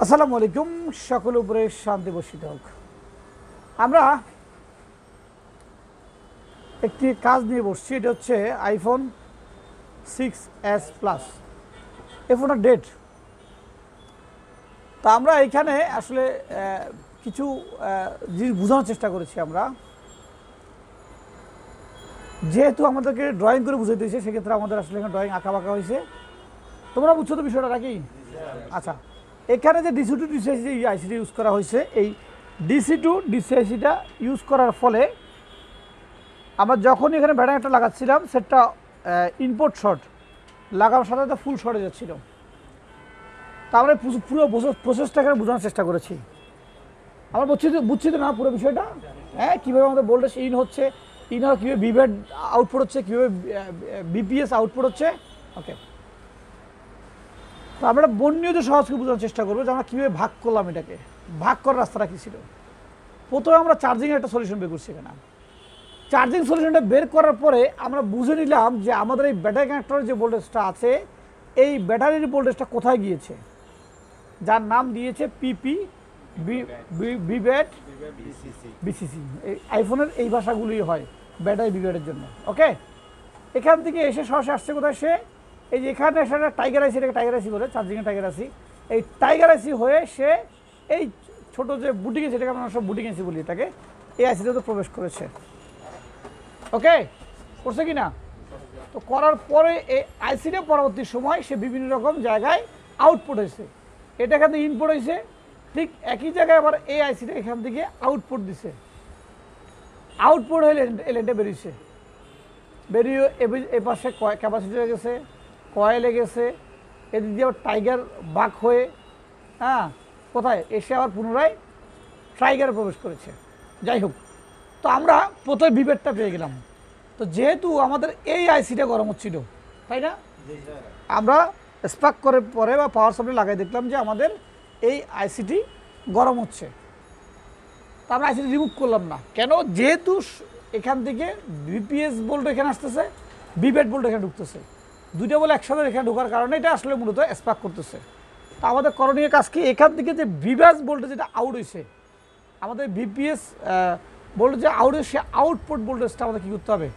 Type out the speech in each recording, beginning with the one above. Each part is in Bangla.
আসসালামু আলাইকুম, সকলের উপরে শান্তি বর্ষিত হোক। আমরা একটি কাজ নিয়ে বসছি, এটা হচ্ছে আইফোন 6s প্লাস। এই ফোনটার ডেট। তা আমরা এখানে আসলে কিছু জিনিস বোঝানোর চেষ্টা করেছি। আমরা যেহেতু আমাদেরকে ড্রয়িং করে বুঝাইতে হয়েছে, সেক্ষেত্রে আমাদের আসলে এখানে ড্রয়িং আঁকা বাঁকা হয়েছে। তোমরা বুঝছো তো বিষয়টা নাকি? আচ্ছা, এখানে যে ডিসি টু ডিসিআইসি আইসিটি ইউজ করা হয়েছে, এই ডিসি টু ডিসিআইসিটা ইউজ করার ফলে আমরা যখনই এখানে ব্যাটারি একটা লাগাচ্ছিলাম, সেটা ইনপুট শর্ট লাগানোর সাথে সাথে ফুল শর্টে যাচ্ছিল। তা আমরা পুরো প্রসেসটা এখানে বোঝানোর চেষ্টা করেছি। আমরা বুঝছি তো না পুরো বিষয়টা? হ্যাঁ, কীভাবে আমাদের ভোল্টেজ ইন হচ্ছে, ইন হওয়ার কীভাবে বিভেড আউটপুট হচ্ছে, কীভাবে বিপিএস আউটপুট হচ্ছে। ওকে, তো আমরা বর্ণীয় সহজকে বোঝানোর চেষ্টা করবো যে আমরা কীভাবে ভাগ করলাম। এটাকে ভাগ করার রাস্তাটা কী ছিল? প্রথমে আমরা চার্জিংয়ের একটা সলিউশন বের করছি। এখানে চার্জিং সলিউশনটা বের করার পরে আমরা বুঝে নিলাম যে আমাদের এই ব্যাটারি কানেক্টরের যে ভোল্টেজটা আছে, এই ব্যাটারির ভোল্টেজটা কোথায় গিয়েছে, যার নাম দিয়েছে পিপি বিব্যাট বিসিসি। এই আইফোনের এই ভাষাগুলোই হয় ব্যাটারি বিব্যাটের জন্য। ওকে, এখান থেকে এসে সরাসরি আসছে কোথায়? সে এই যে এখানে এসে টাইগার আইসি, এটাকে টাইগার আইসি বলে, চার্জিংয়ের টাইগার আইসি। এই টাইগার আইসি হয়ে সে এই ছোটো যে বুটিং আইসি, এটাকে আমরা সব বুটিং আইসি বলি, এটাকে এই আইসিটাতে প্রবেশ করেছে। ওকে, করছে কি না? তো করার পরে এই আইসিটা পরবর্তী সময় সে বিভিন্ন রকম জায়গায় আউটপুট হয়েছে। এটা এখান থেকে ইনপুট হয়েছে, ঠিক একই জায়গায় আবার এই আইসিটা এখান থেকে আউটপুট দিছে। আউটপুট হয়ে এলএনটা বেরিয়েছে, বেরিয়ে এ পাশে ক্যাপাসিটারে গেছে, কয়েলে গেছে, এদিক দিয়ে আবার টাইগার বাক হয়ে কোথায় এসে আবার পুনরায় টাইগারে প্রবেশ করেছে। যাই হোক, তো আমরা প্রথমে বিভেদটা পেয়ে গেলাম। তো যেহেতু আমাদের এই আইসিটা গরম হচ্ছিল, তাই না? আমরা স্পার্ক করে পরে বা পাওয়ার সাপ্লাই লাগাই দেখলাম যে আমাদের এই আইসিটি গরম হচ্ছে। তা আমরা আইসিটি রিমুভ করলাম না। কেন? যেহেতু এখান থেকে বিপিএস ভোল্ট এখানে আসতেছে, বিভেদ ভোল্ট এখানে ঢুকতেছে, দুইটা বলে একসাথে এখানে ঢোকার কারণে এটা আসলে মূলত স্পার্ক করতেছে। তা আমাদের করণীয় কাজ কি? এখান থেকে যে বিভাস ভোল্টেজ যেটা আউট হয়েছে, আমাদের বিপিএস ভোল্টেজ যে আউট হয়েছে, সে আউটপুট ভোল্টেজটা আমাদের কী করতে হবে?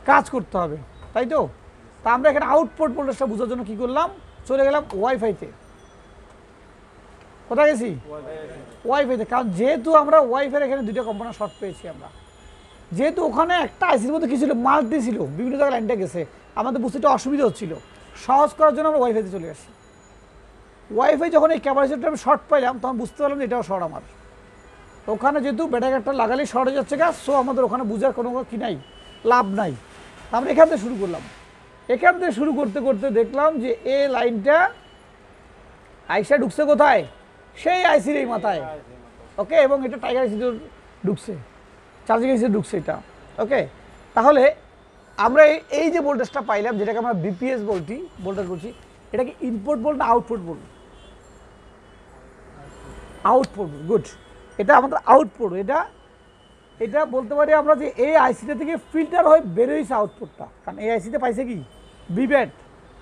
কাজ করতে হবে, তাই তো? তা আমরা এখানে আউটপুট ভোল্টেজটা বোঝার জন্য কী করলাম? চলে গেলাম ওয়াইফাইতে। কোথায় গেছি? ওয়াইফাইতে। কারণ যেহেতু আমরা ওয়াইফাই এখানে দুইটা কম্পোনেন্ট শর্ট পেয়েছি আমরা, যেহেতু ওখানে একটা আইসির মধ্যে কী ছিল, মাল্টি ছিল, বিভিন্ন জায়গায় লাইনটা গেছে, আমাদের বুঝতে একটু অসুবিধা হচ্ছিল। সহজ করার জন্য আমরা ওয়াইফাইতে চলে আসি। ওয়াইফাই যখন এই ক্যাপাসিটিটা আমি শর্ট পাইলাম, তখন বুঝতে পারলাম যে এটাও শর্ট আমার। ওখানে যেহেতু ব্যাটারি একটা লাগালেই শর্ট হয়ে যাচ্ছে গাছ, সো আমাদের ওখানে বুঝার কোনো কি নাই, লাভ নাই। আমরা এখান থেকে শুরু করলাম। এখান থেকে শুরু করতে করতে দেখলাম যে এই লাইনটা আইসা ঢুকছে কোথায়? সেই আইসির এই মাথায়। ওকে, এবং এটা টাইগার আইসিতে ঢুকছে, চার্জিং আইসিতে ঢুকছে এটা। ওকে, তাহলে আমরা এই যে ভোল্টেজটা পাইলাম, যেটাকে আমরা বিপিএস ভোল্টেজ বলছি, এটা কি ইনপুট ভোল্ট না আউটপুট ভোল্ট? আউটপুট। গুড, এটা আমাদের আউটপুট। এটা বলতে পারি আমরা যে এই আইসিটা থেকে ফিল্টার হয়ে বের হয়েছে আউটপুটটা। কারণ এই আইসিতে পাইছে কি? বিভেড।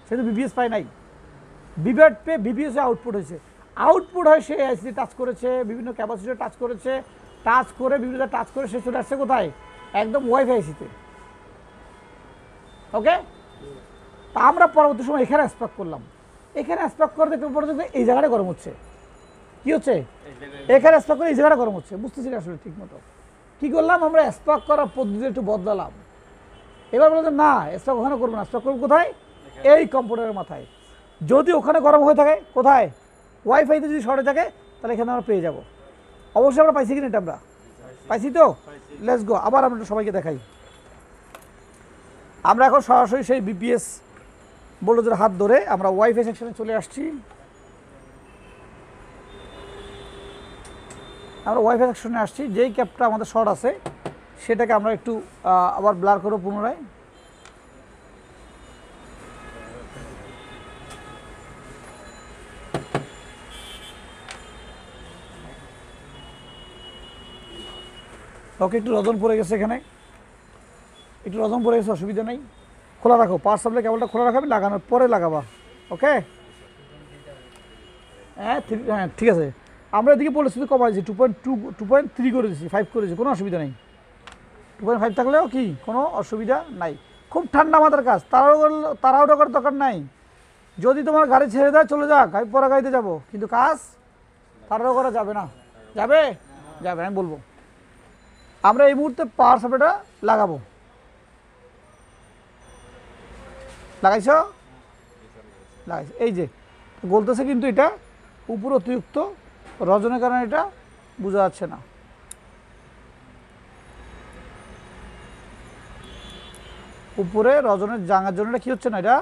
সে তো বিপিএস পায় নাই, বিভেড পেয়ে বিপিএসে আউটপুট হয়েছে। আউটপুট হয়ে সে আইসিতে টাচ করেছে, বিভিন্ন ক্যাপাসিটার টাচ করেছে, টাচ করে বিভিন্ন টাচ করে সে চলে আসছে কোথায়? একদম ওয়াইফাই আইসিতে। ওকে, তা আমরা পরবর্তী সময় এখানে স্পার্ক করলাম। এখানে স্পার্ক করে দেখতে পরে দেখবে এই জায়গাটা গরম হচ্ছে। কী হচ্ছে? এখানে স্পার্ক করে এই জায়গাটা গরম হচ্ছে। বুঝতেছি না আসলে ঠিক মতো। কী করলাম? আমরা স্পার্ক করার পদ্ধতি একটু বদলালাম। এবার বললাম না, স্পার্ক ওখানে করবো না, স্পার্ক করবো কোথায়? এই কম্পিউটারের মাথায়। যদি ওখানে গরম হয়ে থাকে, কোথায়? ওয়াইফাইতে যদি শর্টে থাকে, তাহলে এখানে আমরা পেয়ে যাব। অবশ্যই আমরা পাইছি কিনা? এটা আমরা পাইছি তো। লেটস গো, আবার আমরা সবাইকে দেখাই। আমরা এখন সরাসরি সেই বিপিএস ভোল্টেজের হাত ধরে আমরা ওয়াইফাই সেকশনে চলে আসছি। আমরা ওয়াইফাই সেকশনে আসছি। যেই ক্যাপটা আমাদের শর্ট আছে, সেটাকে আমরা একটু আবার ব্লার করব পুনরায়। ওকে, একটু রজন পড়ে গেছে এখানে, একটু রজন পড়ে গেছে, অসুবিধা নেই। খোলা রাখো, পাওয়ার সাপ্লাই কেবলটা খোলা রাখাবে, লাগানোর পরে লাগাবা। ওকে, হ্যাঁ হ্যাঁ ঠিক আছে, আমরা এদিকে পরিস্থিতি কমাইছি 2.3 করে দিচ্ছি, 5 করেছি, কোনো অসুবিধা নেই। 2.5 থাকলেও কি কোনো অসুবিধা নাই। খুব ঠান্ডা আমাদের কাজ, তাড়াহুড়ো করার দরকার নাই। যদি তোমার গাড়ি ছেড়ে দেয় চলে যাক, আমি পরে গাড়িতে যাবো, কিন্তু কাজ তাড়াহুড়ো করা যাবে না। যাবে যাবে, আমি বলবো। আমরা এই মুহূর্তে পাওয়ার সাপ্লাইটা লাগাবো। লাগাইছ? লাগাইছ। এই যে বলতেছে, কিন্তু এটা উপর অতিরিক্ত রজনের কারণে এটা বোঝা যাচ্ছে না। উপরে রজনের জাঙার জন্য এটা কি হচ্ছে না, এটা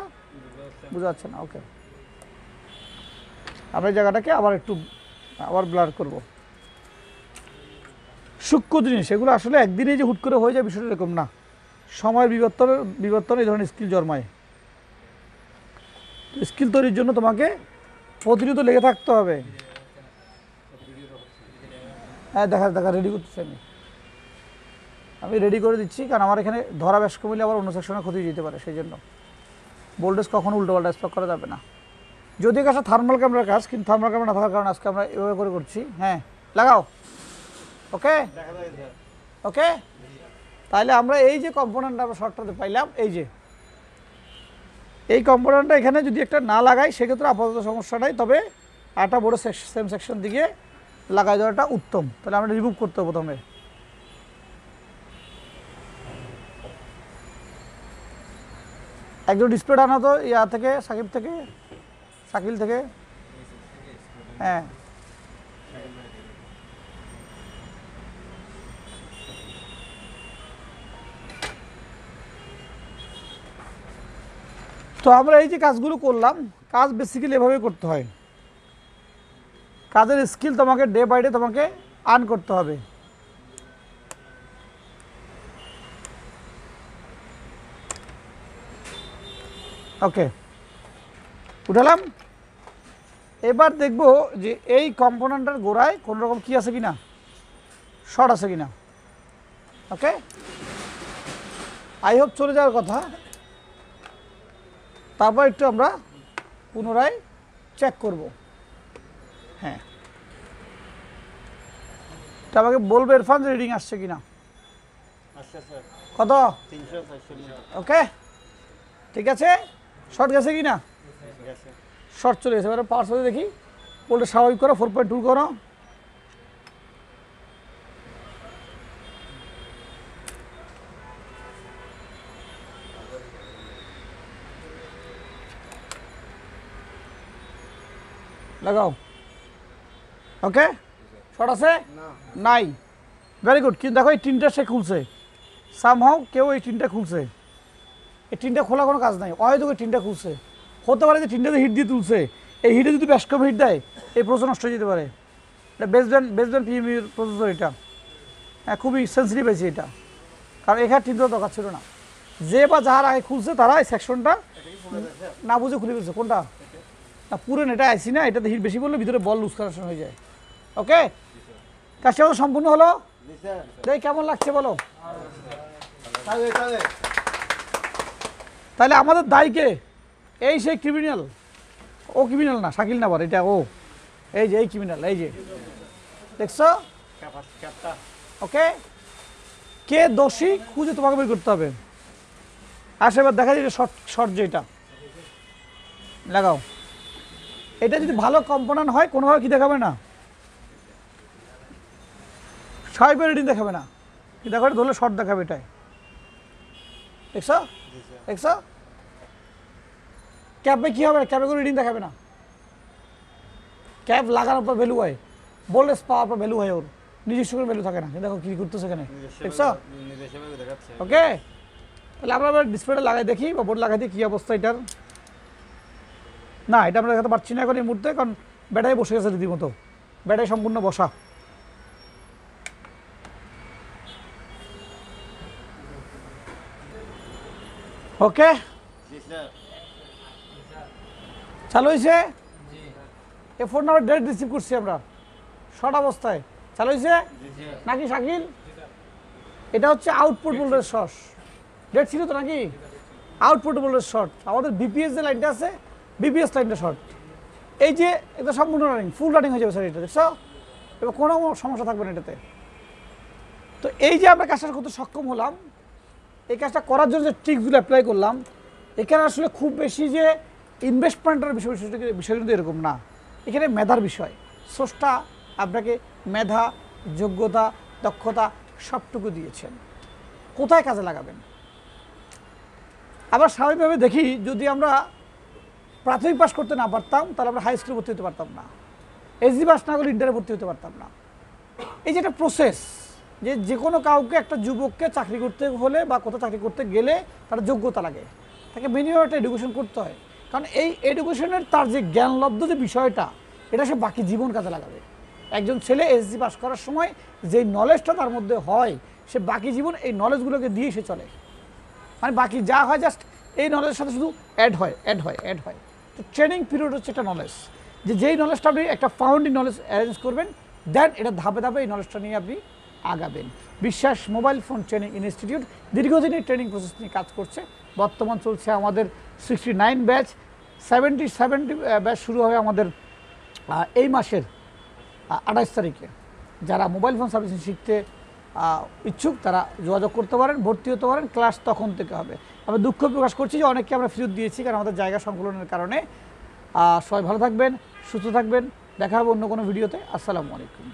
বোঝা যাচ্ছে না। ওকে, আমরা এই জায়গাটাকে আবার ব্লার করব। সূক্ষ্ম জিনিস এগুলো আসলে একদিনে যে হুট করে হয়ে যায় বিষয়টা এরকম না, সময়ের বিবর্তন এই ধরনের স্কিল জন্মায়। স্কিল তৈরির জন্য তোমাকে প্রতিনিয়ত লেগে থাকতে হবে। হ্যাঁ দেখা রেডি করতেছি, আমি রেডি করে দিচ্ছি, কারণ আমার এখানে ধরা ব্যাস কমিলে আবার অন্য সেকশনে ক্ষতি যেতে পারে, সেই জন্য ভোল্টেজ কখনো উল্টোপাল্টা স্টক করা যাবে না। যদিও কাজটা থার্মাল ক্যামেরার কাজ, কিন্তু থার্মাল ক্যামেরা না থাকার কারণে আজকে আমরা এভাবে করে করছি। হ্যাঁ লাগাও। ওকে ওকে, তাহলে আমরা এই যে কম্পোনেন্টটা আমরা শর্টটাতে পাইলাম, এই কম্পোনেন্টটা এখানে যদি একটা না লাগাই সেক্ষেত্রে আপাতত সমস্যা নাই, তবে একটা বড় সেম সেকশন দিকে লাগাই দেওয়াটা উত্তম। তাহলে আমরা রিমুভ করতে হবে প্রথমে। একজন ডিসপ্লে আনা তো থেকে শাকিল থেকে। হ্যাঁ তো আমরা এই যে কাজগুলো করলাম, কাজ বেসিক্যালি এভাবে করতে হয়। কাজের স্কিল তোমাকে ডে বাই ডে তোমাকে আর্ন করতে হবে। ওকে, উঠালাম। এবার দেখব যে এই কম্পোনেন্টের গোড়ায় কোনো রকম কি আছে কিনা, শর্ট আছে কিনা। ওকে, আই হোপ চলে যাওয়ার কথা। তারপর একটু আমরা পুনরায় চেক করব। হ্যাঁ, এটা আমাকে বলবে ইরফান যে রিডিং আসছে কিনা। কত? ওকে ঠিক আছে, শর্ট গেছে কিনা, শর্ট চলে গেছে। এবারে পাওয়ার সাথে দেখি, বলতে স্বাভাবিক করো, 4.2 করো। লাগাও। ওকে, শর্ট আছে নাই, ভেরি গুড। কিন্তু দেখো এই টিনটা সে খুলছে, সামহাও কেউ এই টিনটা খুলছে। এই টিনটা খোলা কোনো কাজ নাই, হয়তো টিনটা খুলছে। হতে পারে যে টিনটাতে হিট দিয়ে তুলছে, এই হিটে যদি বেশ কম হিট দেয় এই প্রসেসর নষ্ট হয়ে যেতে পারে। এটা বেসব্যান্ড পিএমইর প্রসেসর, এটা হ্যাঁ খুবই সেন্সিটিভ হয়েছে এটা, কারণ এখানে টিন দেওয়ার দরকার ছিল না। যে বা যাহার আগে খুলছে তারা এই সেকশনটা না বুঝে খুলে ফেলছে। কোনটা না পুরো এটা আইসি না, এটাতে হিট বেশি পড়লে ভিতরে বল লুজ কানেকশন হয়ে যায়। ওকে, কাজটা সম্পূর্ণ হলো। দেখ কেমন লাগছে বলো। তাহলে আমাদের দায়ীকে এই সেই ক্রিমিনাল, ও ক্রিমিনাল না, শাকিল না, এটা ও, এই যে এই ক্রিমিনাল, এই যে দেখছো। ওকে, কে দোষী খুঁজে তোমাকে বের করতে হবে। আসে এবার দেখা যায় শর্ট যেটা লাগাও, এটা যদি ভালো কম্পোনেন্ট হয় কোনোভাবে কি দেখাবে না, স্বাভাবিক রিডিং দেখাবে না, কি দেখাবে ধরলে শর্ট দেখাবে। এটাই দেখছো দেখছো, ক্যাপে কি হবে, ক্যাপে কোনো রিডিং দেখাবে না। ক্যাপ লাগানোর পর ভ্যালু হয়, বোল্ডনেস পাওয়ার পর ভ্যালু হয়, ওর নিজস্ব করে ভ্যালু থাকে না। দেখো কি করতেছে এখানে, দেখছো। ওকে, তাহলে আমরা আবার ডিসপ্লেটা লাগাই দেখি, বা বোর্ড লাগাই দিই কী অবস্থা এটার। না, এটা আমরা দেখাতে পারছি না এখন এই মুহূর্তে, কারণ ব্যাটারি বসে গেছে রীতিমতো, ব্যাটারি সম্পূর্ণ বসা। ওকে, চালু হয়েছে। এই ফোন নাম্বার ডেট রিসিভ করছি আমরা শর্ট অবস্থায়, চালু হয়েছে নাকি শাকিল? এটা হচ্ছে আউটপুট ভোল্টেজ শর্ট, ডেট ছিল তো নাকি? Output voltage short. আমাদের বিপিএস যে লাইনটা আছে, বিপিএস লাইনটা শর্ট। এই যে এটা সম্পূর্ণ রানিং, ফুল রানিং হয়ে যাবে স্যার এটা, দেখছো? এবার কোনো সমস্যা থাকবে না এটাতে। তো এই যে আমরা কাজটা করতে সক্ষম হলাম, এই কাজটা করার জন্য যে ট্রিক্সগুলো অ্যাপ্লাই করলাম, এখানে আসলে খুব বেশি যে ইনভেস্টমেন্টের বিষয় কিন্তু এরকম না, এখানে মেধার বিষয়। স্রষ্টা আপনাকে মেধা, যোগ্যতা, দক্ষতা সবটুকু দিয়েছেন, কোথায় কাজে লাগাবেন। আবার স্বাভাবিকভাবে দেখি যদি আমরা প্রাথমিক পাস করতে না পারতাম তাহলে আমরা হাই স্কুলে ভর্তি হতে পারতাম না, এসডি পাস না করলে ইন্টারে ভর্তি হতে পারতাম না। এই যে একটা প্রসেস, যে কোনো কাউকে, একটা যুবককে চাকরি করতে হলে বা কোথাও চাকরি করতে গেলে তার যোগ্যতা লাগে, তাকে মিনিমাম একটা এডুকেশন করতে হয়। কারণ এই এডুকেশনের তার যে জ্ঞানলব্ধ যে বিষয়টা, এটা সে বাকি জীবন কাজে লাগাবে। একজন ছেলে এসডি পাস করার সময় যে নলেজটা তার মধ্যে হয়, সে বাকি জীবন এই নলেজগুলোকে দিয়ে সে চলে। মানে বাকি যা হয় জাস্ট এই নলেজের সাথে শুধু অ্যাড হয়। তো ট্রেনিং পিরিয়ড হচ্ছে একটা নলেজ, যেই নলেজটা আপনি একটা ফাউন্ডিং নলেজ অ্যারেঞ্জ করবেন, দেন এটা ধাপে ধাপে এই নলেজটা নিয়ে আপনি আগাবেন। বিশ্বাস মোবাইল ফোন ট্রেনিং ইনস্টিটিউট দীর্ঘদিনের ট্রেনিং প্রসেস নিয়ে কাজ করছে। বর্তমান চলছে আমাদের 69 ব্যাচ, 70 ব্যাচ শুরু হবে আমাদের এই মাসের 28 তারিখে। যারা মোবাইল ফোন সার্ভিসিং শিখতে ইচ্ছুক তারা যোগাযোগ করতে পারেন, ভর্তি হতে পারেন। ক্লাস তখন থেকে হবে। আমি দুঃখ প্রকাশ করছি যে অনেককে আমরা ফেরত দিয়েছি, কারণ আমাদের জায়গা সংকুলনের কারণে। সবাই ভালো থাকবেন, সুস্থ থাকবেন, দেখা হবে অন্য কোনো ভিডিওতে। আসসালামু আলাইকুম।